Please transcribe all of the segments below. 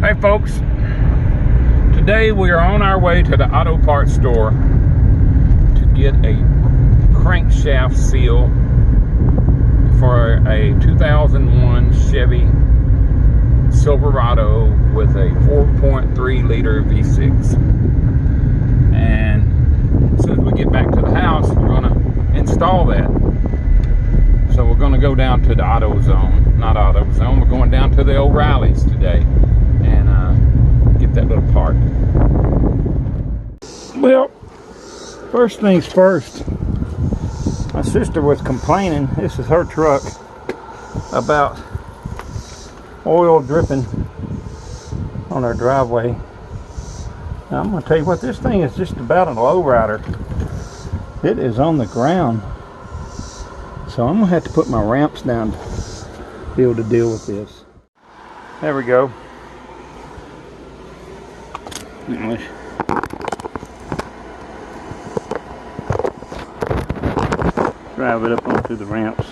Hey folks, today we are on our way to the auto parts store to get a crankshaft seal for a 2001 Chevy Silverado with a 4.3 liter V6. And as soon as we get back to the house, we're going to install that. So we're going to go down to the AutoZone, we're going down to the O'Reilly's today and get that little part. Well, first things first, my sister was complaining, this is her truck, about oil dripping on her driveway. Now, I'm going to tell you what, this thing is just about a lowrider. It is on the ground. So I'm going to have to put my ramps down to be able to deal with this. There we go. Now let's drive it up onto the ramps.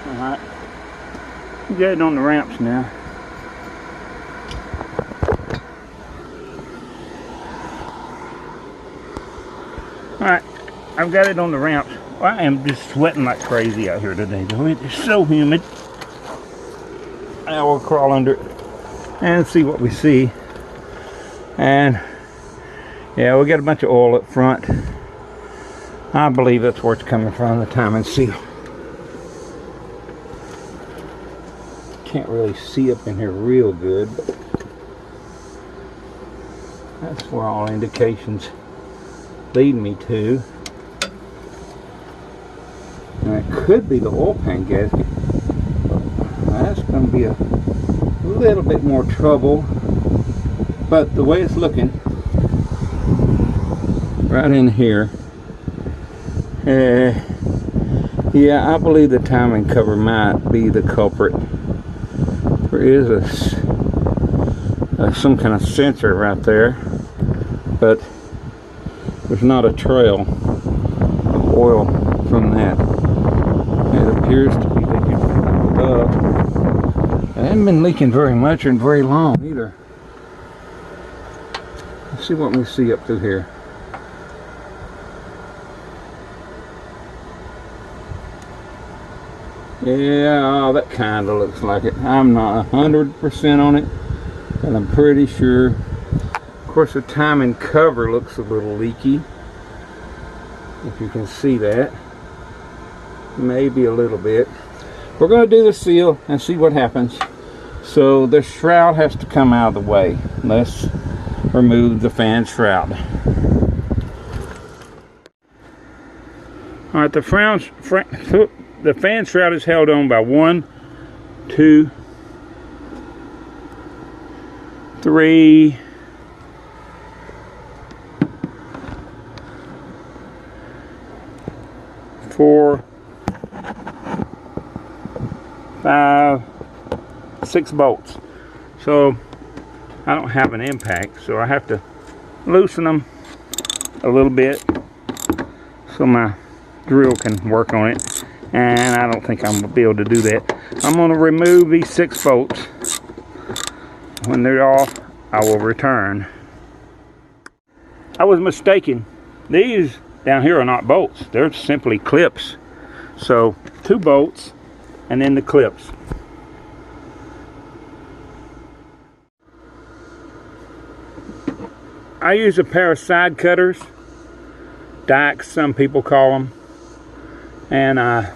Alright, get it on the ramps now. Alright, I've got it on the ramps. Well, I am just sweating like crazy out here today, though. It is so humid. Now we'll crawl under it and see what we see. And yeah, we got a bunch of oil up front. I believe that's where it's coming from, the timing seal. Can't really see up in here real good, but that's where all indications lead me to. And it could be the oil pan gasket. That's going to be a little bit more trouble, but the way it's looking right in here, yeah, I believe the timing cover might be the culprit. There is some kind of sensor right there, but there's not a trail of oil from that. It appears to be leaking up. It hasn't been leaking very much or very long either. Let's see what we see up through here. Yeah, that kind of looks like it. I'm not 100% on it, but I'm pretty sure. Of course, the timing cover looks a little leaky, if you can see that. Maybe a little bit. We're going to do the seal and see what happens. So the shroud has to come out of the way. Let's remove the fan shroud. All right, the fan shroud is held on by 1, 2, 3, 4, 5, 6 bolts. So I don't have an impact, so I have to loosen them a little bit so my drill can work on it. And I don't think I'm going to be able to do that. I'm going to remove these 6 bolts. When they're off, I will return. I was mistaken. These down here are not bolts. They're simply clips. So 2 bolts and then the clips. I use a pair of side cutters. Dikes, some people call them. And I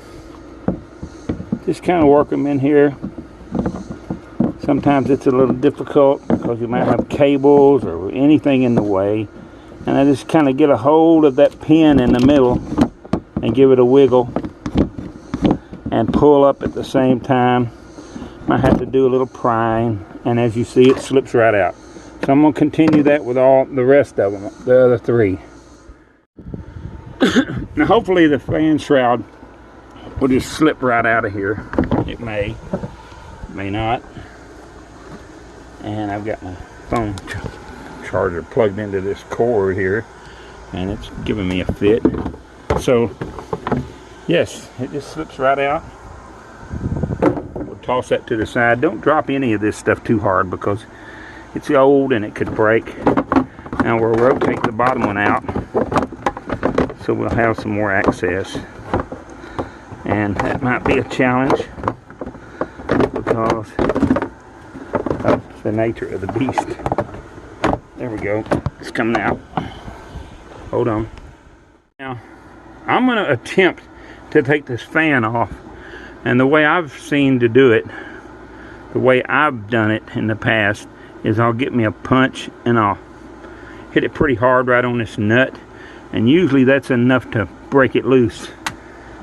just kind of work them in here. Sometimes it's a little difficult because you might have cables or anything in the way. And I just kind of get a hold of that pin in the middle and give it a wiggle and pull up at the same time. Might have to do a little prying, and as you see, it slips right out. So I'm going to continue that with all the rest of them, the other three. Now hopefully the fan shroud will just slip right out of here. It may not. And I've got my phone charger plugged into this cord here, and it's giving me a fit. So yes, it just slips right out. We'll toss that to the side. Don't drop any of this stuff too hard because it's old and it could break. Now we'll rotate the bottom one out so we'll have some more access, and that might be a challenge because of the nature of the beast. There we go. It's coming out. Hold on. Now, I'm going to attempt to take this fan off. And the way I've seen to do it, the way I've done it in the past, is I'll get me a punch and I'll hit it pretty hard right on this nut. And usually that's enough to break it loose.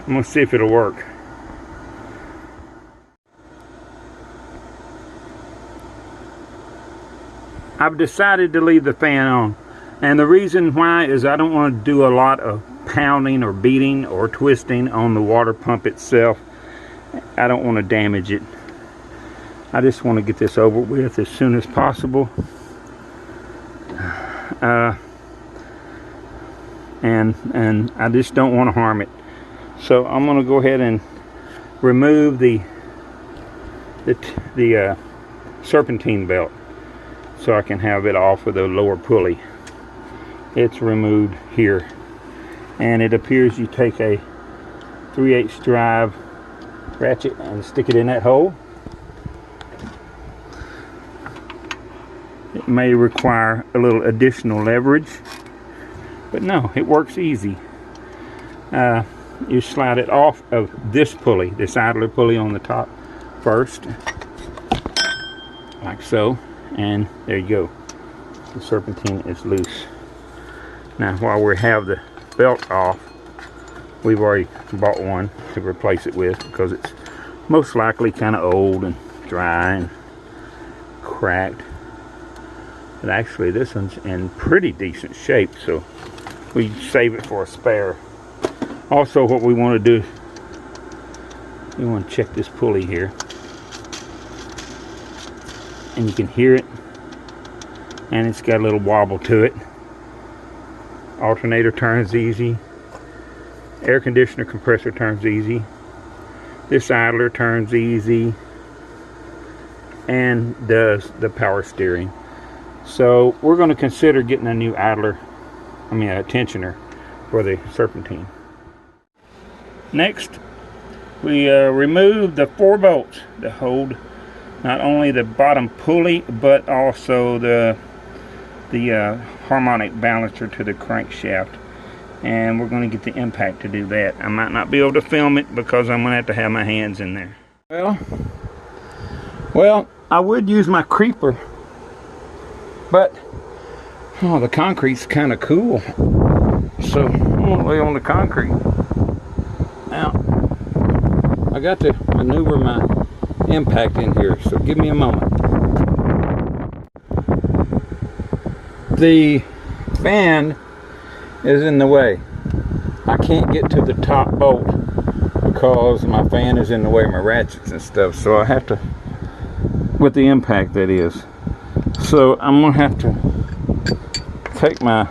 I'm going to see if it'll work. I've decided to leave the fan on, and the reason why is I don't want to do a lot of pounding or beating or twisting on the water pump itself. I don't want to damage it. I just want to get this over with as soon as possible, and I just don't want to harm it. So I'm going to go ahead and remove the serpentine belt, so I can have it off of the lower pulley. It's removed here, and it appears you take a 3/8 drive ratchet and stick it in that hole. It may require a little additional leverage, but no, it works easy. You slide it off of this pulley, this idler pulley on the top first, like so. And there you go. The serpentine is loose. Now while we have the belt off, we've already bought one to replace it with because it's most likely kind of old and dry and cracked. But actually this one's in pretty decent shape, so we save it for a spare. Also, what we want to do, we want to check this pulley here. And you can hear it, and it's got a little wobble to it. Alternator turns easy, air conditioner compressor turns easy, this idler turns easy, and does the power steering. So we're going to consider getting a new idler, a tensioner for the serpentine. Next, we remove the 4 bolts that hold not only the bottom pulley, but also the harmonic balancer to the crankshaft. And we're going to get the impact to do that. I might not be able to film it because I'm going to have my hands in there. Well, I would use my creeper, but the concrete's kind of cool. So I'm going to lay on the concrete. Now, I got to maneuver my impact in here, so give me a moment. The fan is in the way. I can't get to the top bolt because my fan is in the way of my ratchets and stuff, so I have to, with the impact that is. So I'm gonna have to take my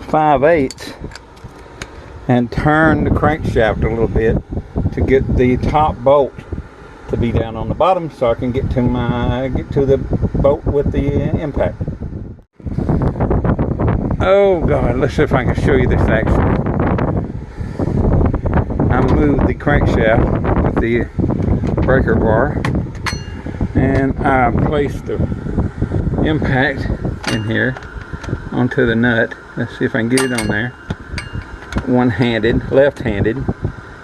5/8 and turn the crankshaft a little bit to get the top bolt to be down on the bottom, so I can get to the bolt with the impact. Oh God, let's see if I can show you this action. I moved the crankshaft with the breaker bar, and I placed the impact in here onto the nut. Let's see if I can get it on there. One-handed, left-handed.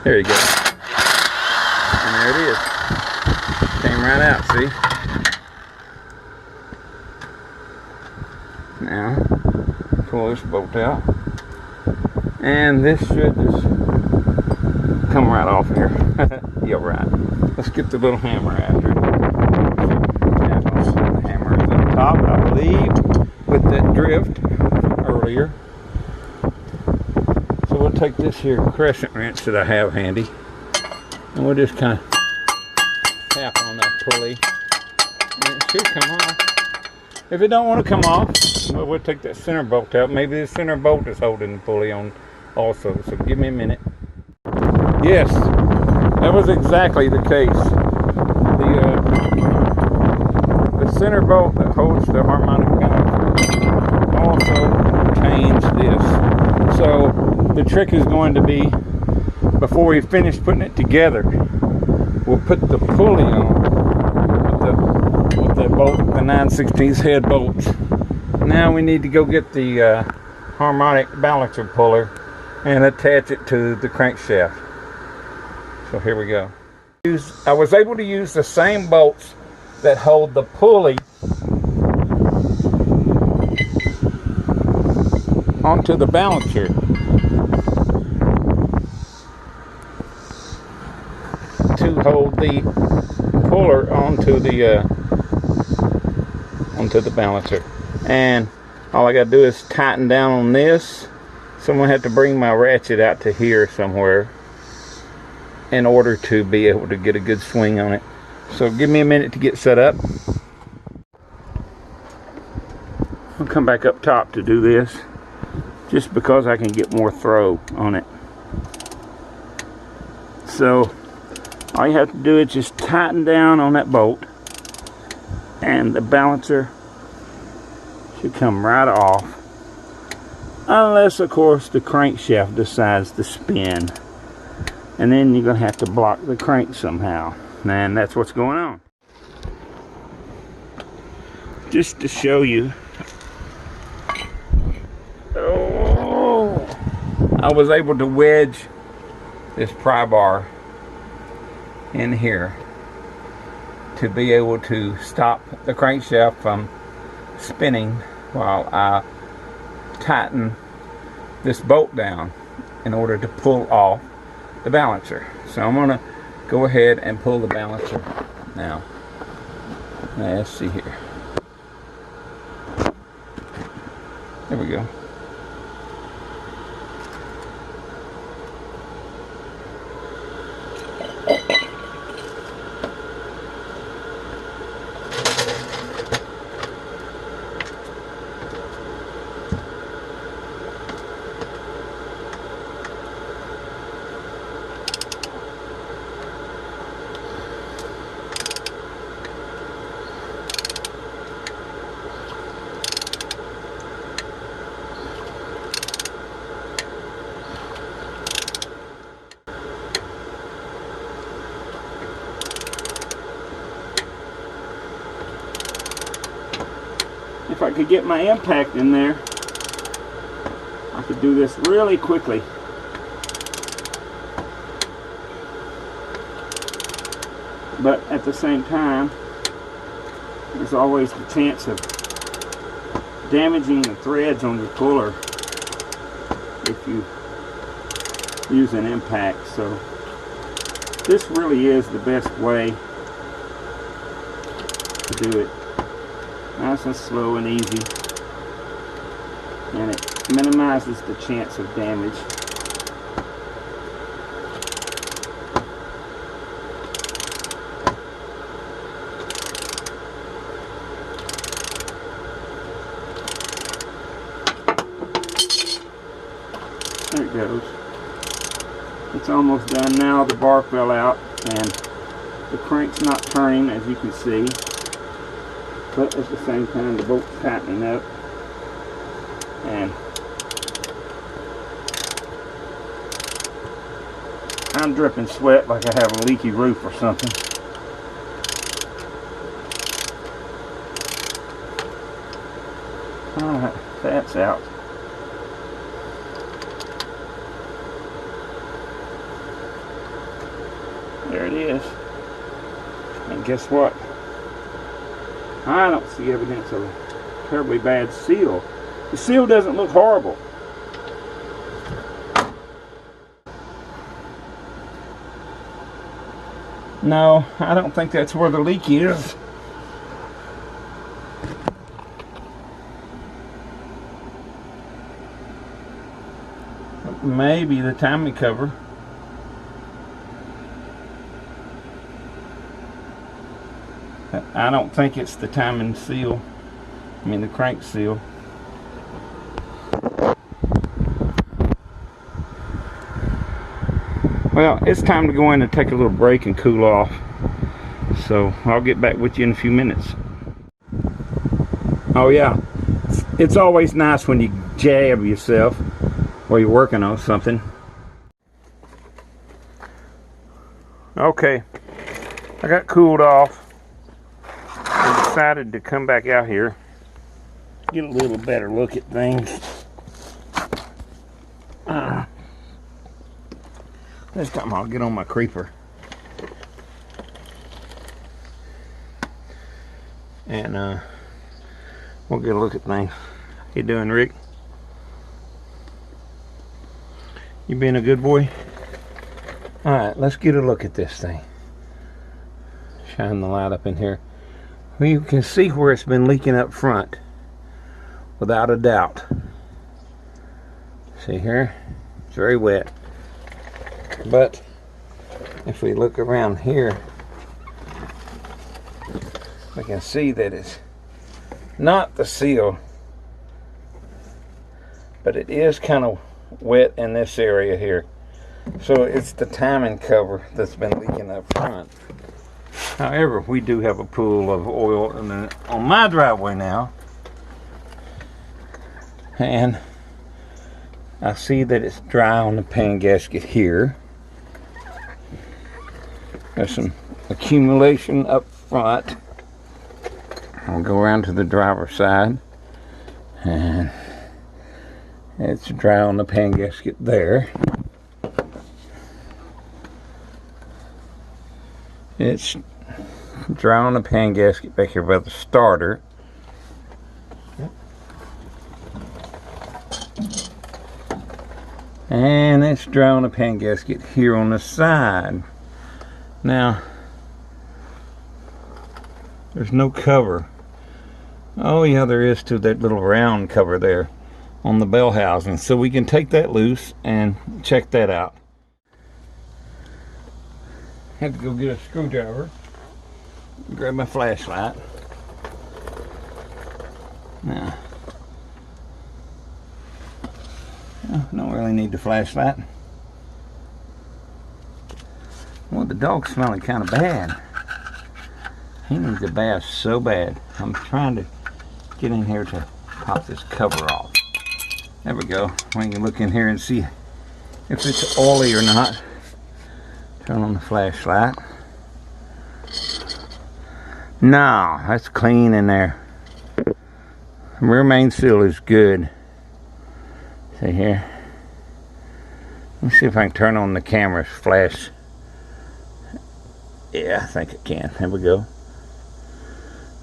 There you go. There it is. Came right out, see? Now, pull this bolt out. And this should just come right off here. Yeah, right. Let's get the little hammer after it. The hammer is up top, I believe, with that drift earlier. So we'll take this here crescent wrench that I have handy, and we'll just kind of tap on that pulley, and it should come off. If it don't want to come off, well, we'll take that center bolt out. Maybe the center bolt is holding the pulley on also. So give me a minute. Yes, that was exactly the case. The center bolt that holds the harmonic balancer also contains this. So the trick is going to be, before we finish putting it together, we'll put the pulley on with the bolt, the 9/16 head bolts. Now we need to go get the harmonic balancer puller and attach it to the crankshaft. So here we go. I was able to use the same bolts that hold the pulley onto the balancer to hold the puller onto the balancer. And all I got to do is tighten down on this. So I'm going to have to bring my ratchet out to here somewhere in order to be able to get a good swing on it. So give me a minute to get set up. I'll come back up top to do this, just because I can get more throw on it. So all you have to do is just tighten down on that bolt, and the balancer should come right off, unless of course the crankshaft decides to spin, and then you're going to have to block the crank somehow, and that's what's going on. Just to show you, I was able to wedge this pry bar in here to be able to stop the crankshaft from spinning while I tighten this bolt down in order to pull off the balancer. So I'm going to go ahead and pull the balancer now. Let's see here. There we go. If I could get my impact in there, I could do this really quickly. But at the same time, there's always the chance of damaging the threads on your puller if you use an impact. So this really is the best way to do it. Nice and slow and easy, and it minimizes the chance of damage. There it goes. It's almost done now. The bar fell out and the crank's not turning, as you can see. But at the same time, the bolt's tightening up, and I'm dripping sweat like I have a leaky roof or something. Alright, that's out. There it is. And guess what? I don't see evidence of a terribly bad seal. The seal doesn't look horrible. No, I don't think that's where the leak is. Maybe the timing cover. I don't think it's the timing seal. I mean the crank seal. Well, it's time to go in and take a little break and cool off. So I'll get back with you in a few minutes. Oh yeah, it's always nice when you jab yourself while you're working on something. Okay, I got cooled off and decided to come back out here, get a little better look at things. This time I'll get on my creeper and we'll get a look at things. How you doing, Rick? You being a good boy? Alright, let's get a look at this thing. Shine the light up in here. Well, you can see where it's been leaking up front, without a doubt. See here? It's very wet. But if we look around here, we can see that it's not the seal, but it is kind of wet in this area here. So it's the timing cover that's been leaking up front. However, we do have a pool of oil on my driveway now, and I see that it's dry on the pan gasket here. There's some accumulation up front. I'll go around to the driver's side, and it's dry on the pan gasket there. It's dry on the pan gasket back here by the starter. And it's dry on the pan gasket here on the side. Now, there's no cover. Oh yeah, there is to that little round cover there on the bell housing. So we can take that loose and check that out. Had to go get a screwdriver, grab my flashlight. Now, I don't really need the flashlight. Well, the dog's smelling kind of bad. He needs a bath so bad. I'm trying to get in here to pop this cover off. There we go. We can look in here and see if it's oily or not. Turn on the flashlight. No, that's clean in there. The rear main seal is good. See here. Let me see if I can turn on the camera's flash. Yeah, I think I can. There we go.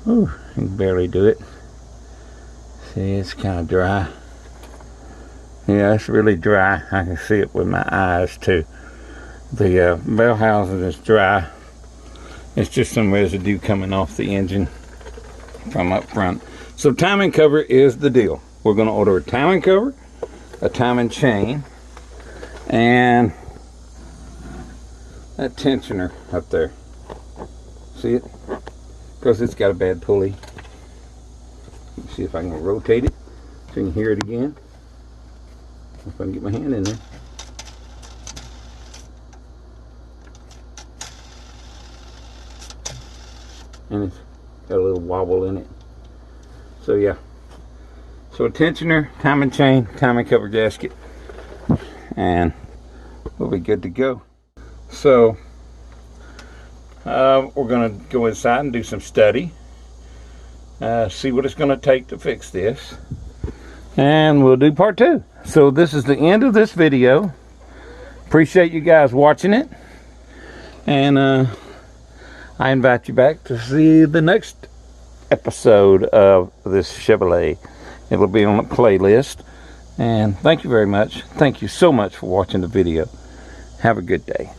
Ooh, I can barely do it. See, it's kind of dry. Yeah, it's really dry. I can see it with my eyes too. The bell housing is dry. It's just some residue coming off the engine from up front. So timing cover is the deal. We're going to order a timing cover, a timing chain, and that tensioner up there. See it? Because it's got a bad pulley. Let's see if I can rotate it so you can hear it again. If I can get my hand in there. And it's got a little wobble in it. So yeah. So a tensioner, timing chain, timing cover gasket, and we'll be good to go. So we're going to go inside and do some study, see what it's going to take to fix this, and we'll do part 2. So this is the end of this video. Appreciate you guys watching it, and I invite you back to see the next episode of this Chevrolet. It'll be on a playlist. And thank you very much. Thank you so much for watching the video. Have a good day.